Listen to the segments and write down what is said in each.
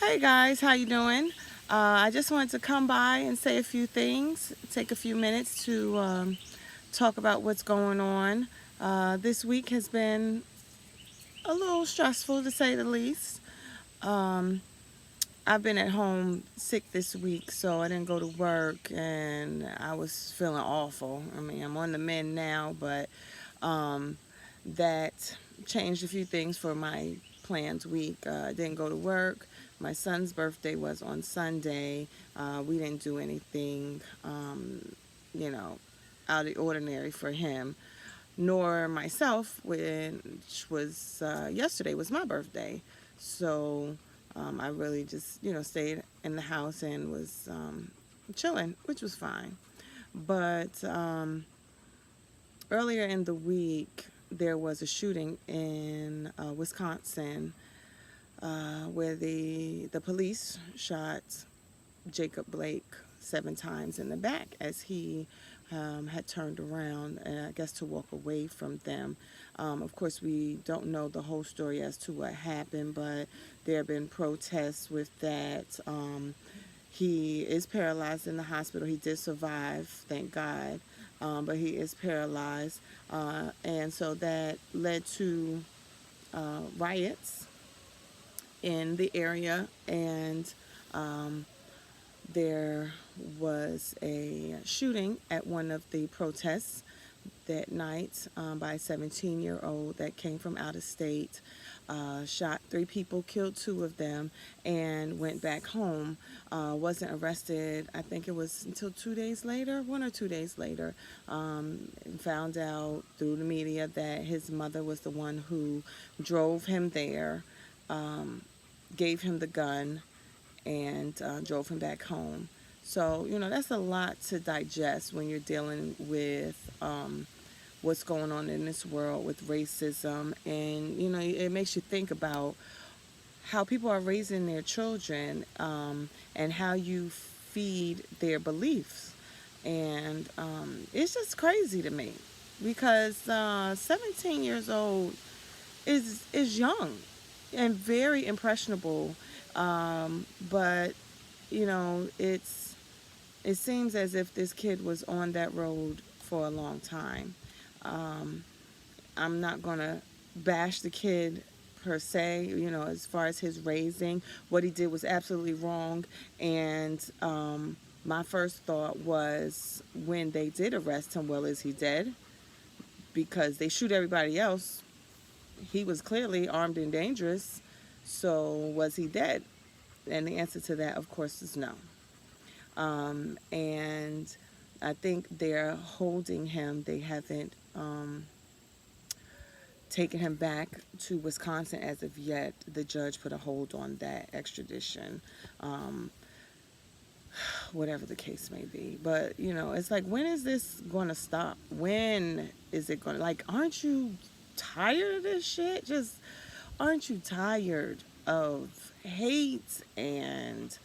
Hey guys, how you doing? I just wanted to come by and say a few things, take a few minutes to talk about what's going on. This week has been a little stressful to say the least. Um, I've been at home sick this week, so I didn't go to work and I was feeling awful. I mean, I'm on the mend now, but um, that changed a few things for my planned week. I didn't go to work. My son's birthday was on Sunday. We didn't do anything, you know, out of the ordinary for him, nor myself, which was yesterday was my birthday. So I really just, stayed in the house and was chilling, which was fine. But earlier in the week, there was a shooting in Wisconsin where the police shot Jacob Blake 7 times in the back as he had turned around, I guess, to walk away from them. Of course, we don't know the whole story as to what happened, but there have been protests with that. He is paralyzed in the hospital. He did survive, thank God, but he is paralyzed. And so that led to riots in the area, and um, there was a shooting at one of the protests that night by a 17-year-old that came from out of state. Shot 3 people, killed 2 of them, and went back home. Wasn't arrested, I think it was until 2 days later, 1 or 2 days later. Found out through the media that his mother was the one who drove him there, um, gave him the gun, and drove him back home. So, that's a lot to digest when you're dealing with what's going on in this world with racism. And, it makes you think about how people are raising their children, and how you feed their beliefs. And it's just crazy to me because 17 years old is young and very impressionable. But it seems as if this kid was on that road for a long time. Um, I'm not gonna bash the kid per se. As far as his raising, what he did was absolutely wrong. And my first thought was when they did arrest him, well, is he dead? Because they shoot everybody else. He was clearly armed and dangerous. So was he dead? And the answer to that, of course, is no. And I think they're holding him. They haven't taken him back to Wisconsin as of yet. The judge put a hold on that extradition, um, whatever the case may be. But, it's like, when is this going to stop? When is it going to, like, aren't you tired of this shit? Just, aren't you tired of hate and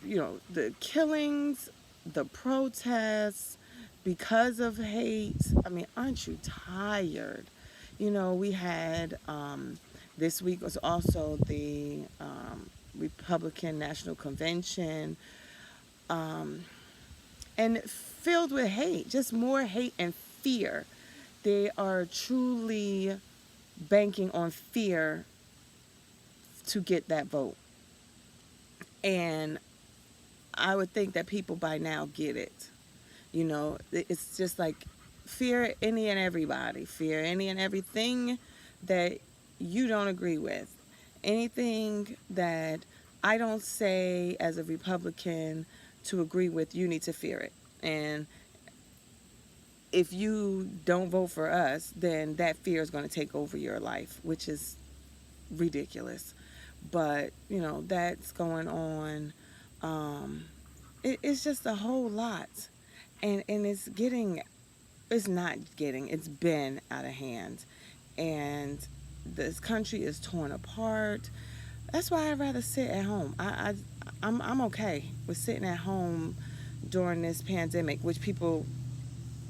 the killings, the protests because of hate? I mean, aren't you tired? We had this week was also the Republican National Convention, um, and filled with hate, just more hate and fear. They are truly banking on fear to get that vote. And I would think that people by now get it. It's just like fear any and everybody, fear any and everything that you don't agree with. Anything that I don't say as a Republican to agree with, you need to fear it. And if you don't vote for us, then that fear is going to take over your life, which is ridiculous. But, that's going on. It's just a whole lot. And it's been out of hand. And this country is torn apart. That's why I'd rather sit at home. I'm okay with sitting at home during this pandemic, which people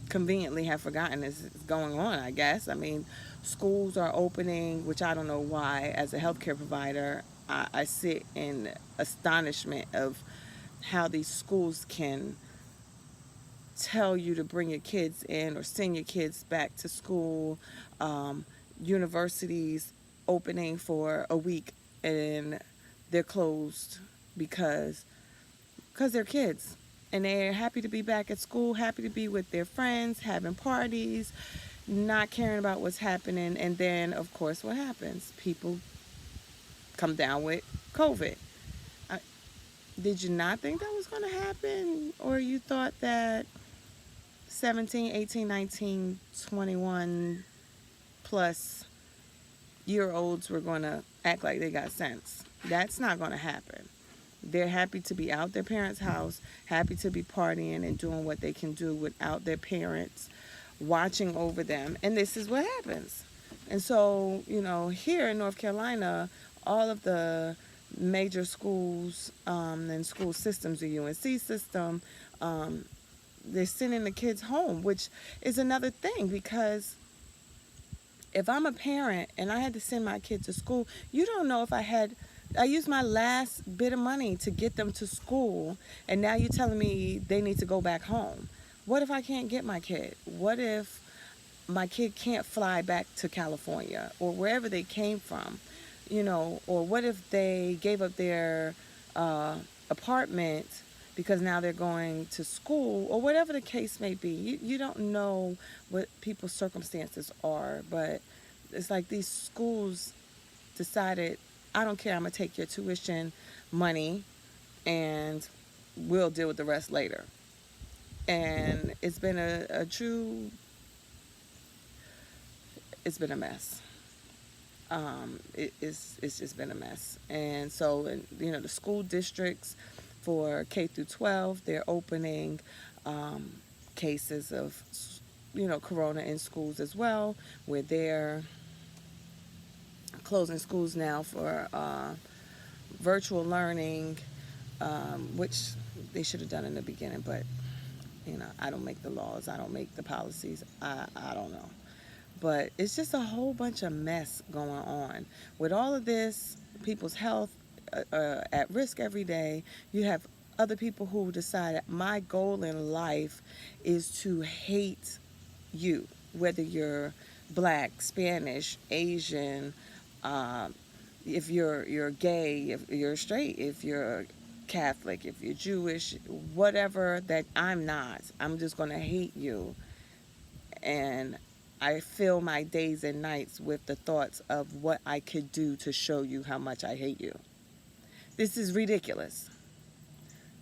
conveniently have forgotten is going on, I guess. I mean, schools are opening, which I don't know why. As a healthcare provider, I sit in astonishment of how these schools can tell you to bring your kids in or send your kids back to school. Um, Universities opening for a week and they're closed because they're kids and they're happy to be back at school, happy to be with their friends, having parties, not caring about what's happening. And then, of course, what happens? People come down with COVID. I, did you not think that was going to happen? Or you thought that 17, 18, 19, 21 plus year olds were going to act like they got sense? That's not going to happen. They're happy to be out their parents' house, happy to be partying and doing what they can do without their parents watching over them. And this is what happens. And so, here in North Carolina, all of the major schools and school systems, the UNC system, they're sending the kids home, which is another thing because if I'm a parent and I had to send my kid to school, you don't know if I used my last bit of money to get them to school, and now you're telling me they need to go back home. What if I can't get my kid? What if my kid can't fly back to California or wherever they came from? Or what if they gave up their apartment because now they're going to school, or whatever the case may be. You don't know what people's circumstances are, but it's like these schools decided, I don't care, I'm going to take your tuition money and we'll deal with the rest later. And it's been it's been a mess. It's just been a mess. And so, the school districts for K through 12, they're opening cases of, corona in schools as well, where they're closing schools now for virtual learning, which they should have done in the beginning, but, I don't make the laws, I don't make the policies, I don't know. But it's just a whole bunch of mess going on. With all of this, people's health at risk every day. You have other people who decide my goal in life is to hate you, whether you're black, Spanish, Asian, if you're gay, if you're straight, if you're Catholic, if you're Jewish, whatever that I'm not. I'm just going to hate you. And I fill my days and nights with the thoughts of what I could do to show you how much I hate you. This is ridiculous.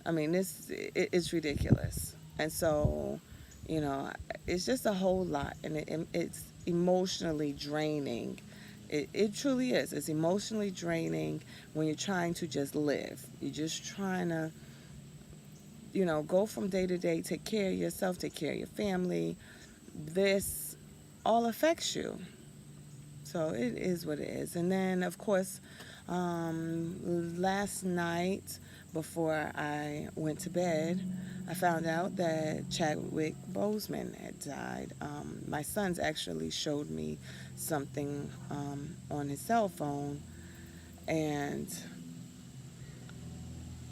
I mean, it's ridiculous. And so, it's just a whole lot. And it's emotionally draining. It truly is. It's emotionally draining when you're trying to just live. You're just trying to, go from day to day, take care of yourself, take care of your family. This all affects you. So it is what it is. And then, of course, last night before I went to bed, I found out that Chadwick Boseman had died. My sons actually showed me something on his cell phone, and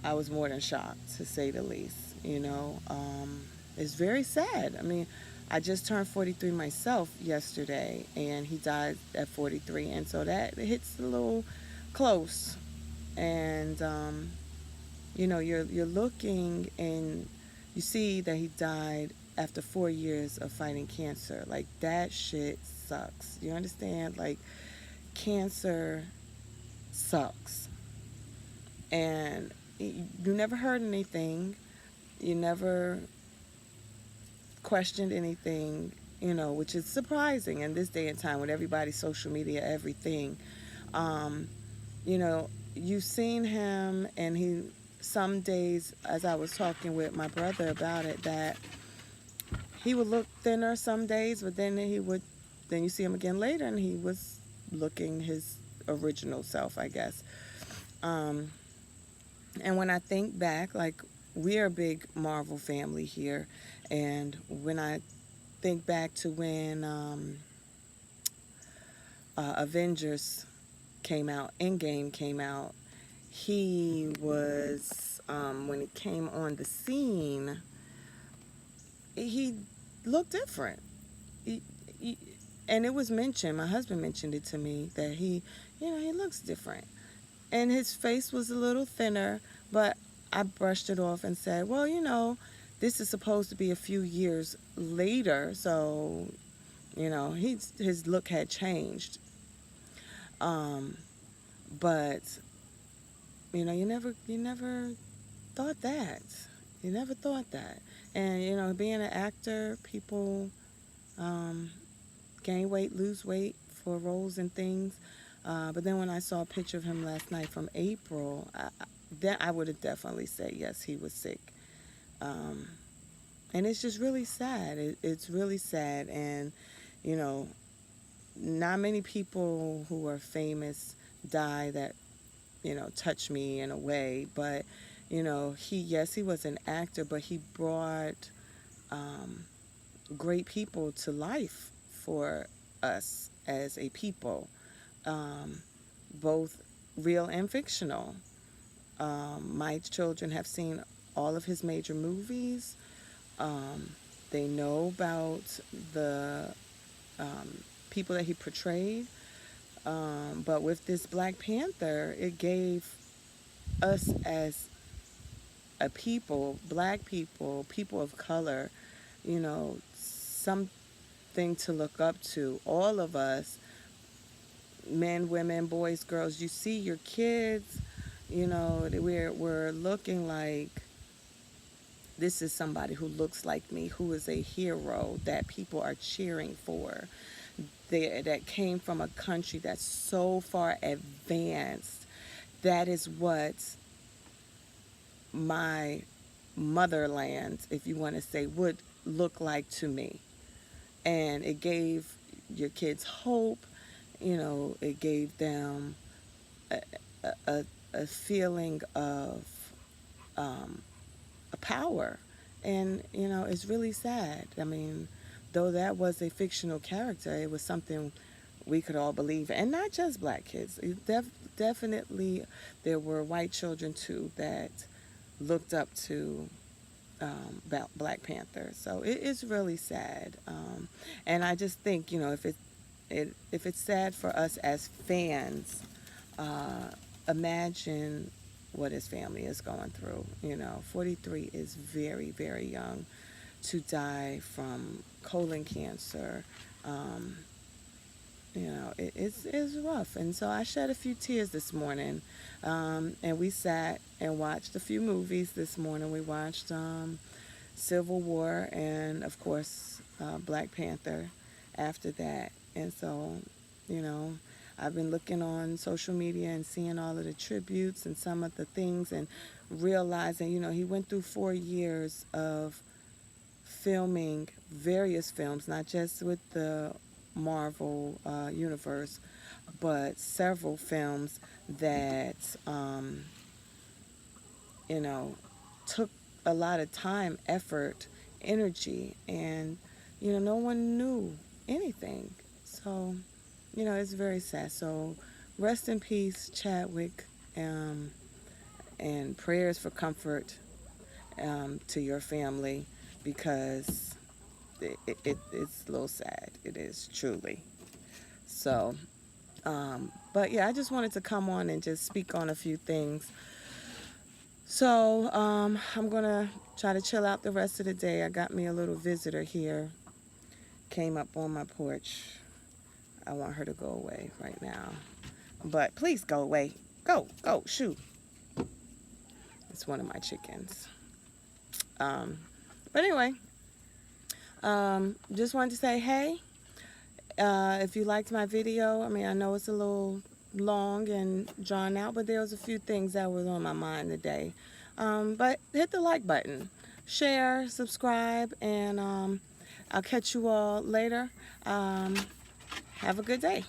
I was more than shocked, to say the least. It's very sad. I mean, I just turned 43 myself yesterday, and he died at 43, and so that hits a little close. And you're looking, and you see that he died after 4 years of fighting cancer. Like, that shit sucks. You understand? Like, cancer sucks, and you never heard anything. You never questioned anything, which is surprising in this day and time with everybody's social media, everything. You've seen him, and some days, as I was talking with my brother about it, that he would look thinner some days, but then then you see him again later, and he was looking his original self, I guess. And when I think back, like, we're a big Marvel family here, and when I think back to when Avengers came out, Endgame came out, he was, when he came on the scene, he looked different. He, he, and it was mentioned, my husband mentioned it to me, that he looks different. And his face was a little thinner, but I brushed it off and said, well, this is supposed to be a few years later, so, his look had changed. Um, but, you never thought that. You never thought that. And, being an actor, people gain weight, lose weight for roles and things. But then when I saw a picture of him last night from April, then I would have definitely said, yes, he was sick. And it's just really sad. It's really sad. And, not many people who are famous die that, touch me in a way. But, he was an actor, but he brought great people to life for us as a people, both real and fictional. My children have seen all of his major movies. They know about the people that he portrayed. But with this Black Panther, it gave us as a people, Black people, people of color, something to look up to. All of us, men, women, boys, girls, you see your kids, we're looking like, this is somebody who looks like me, who is a hero that people are cheering for, that came from a country that's so far advanced. That is what my motherland, if you want to say, would look like to me. And it gave your kids hope. It gave them a feeling of a power. And, it's really sad. I mean, though that was a fictional character, it was something we could all believe in. And not just Black kids. Definitely there were white children, too, that looked up to Black Panther. So it is really sad. And I just think, if it's sad for us as fans, imagine what his family is going through. 43 is very, very young to die from colon cancer. It's rough. And so I shed a few tears this morning. And we sat and watched a few movies this morning. We watched Civil War and, of course, Black Panther after that. And so, I've been looking on social media and seeing all of the tributes and some of the things and realizing, he went through 4 years of filming various films, not just with the Marvel universe, but several films that, took a lot of time, effort, energy, and, no one knew anything. So, it's very sad. So, rest in peace, Chadwick, and prayers for comfort to your family, because it's a little sad. It is, truly. So, but yeah, I just wanted to come on and just speak on a few things. So, I'm going to try to chill out the rest of the day. I got me a little visitor here. Came up on my porch. I want her to go away right now. But please go away. Go, shoot. It's one of my chickens. But anyway, just wanted to say, hey, if you liked my video, I know it's a little long and drawn out, but there was a few things that was on my mind today. But hit the like button, share, subscribe, and I'll catch you all later. Have a good day.